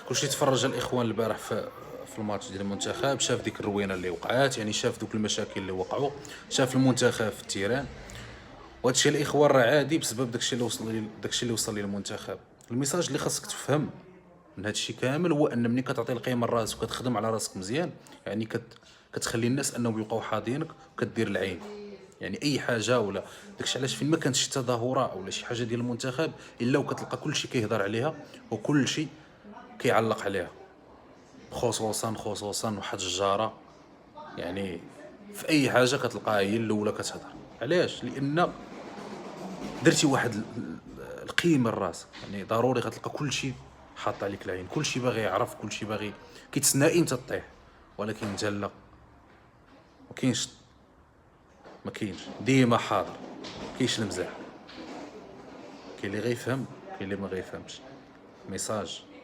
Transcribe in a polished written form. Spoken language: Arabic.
كلشي تفرج الاخوان البارح في الماتش ديال المنتخب، شاف ديك الروينه اللي وقعات، يعني شاف دوك المشاكل اللي وقعوا، شاف المنتخب في التيران. وهادشي الاخوان راه عادي بسبب داكشي اللي وصل للمنتخب. الميساج اللي خاصك تفهم من هادشي كامل هو ان ملي كتعطي القيمه لراسك وكتخدم على راسك مزيان، يعني كتخلي الناس انهم يبقاو حاضينك وكدير العين. يعني اي حاجه ولا داكشي علاش فين ما كانت شي تظاهره ولا شي حاجه ديال المنتخب الا وكتلقى كلشي كيهضر عليها وكلشي كيعلق عليها، خصوصا واحد الجاره. يعني في اي حاجه كتلقاها هي الاولى كتهضر. علاش؟ لان درتي واحد القيمه لراسك. يعني ضروري غتلقى كلشي حاط عليك العين، كلشي باغي يعرف، كلشي باغي كيتسنى امتى تطيح. ولكن انت لا، مكاينش، ديما حاضر، كاينش المزاح. كاين اللي غيفهم، كاين اللي ما غيفهمش. ميساج.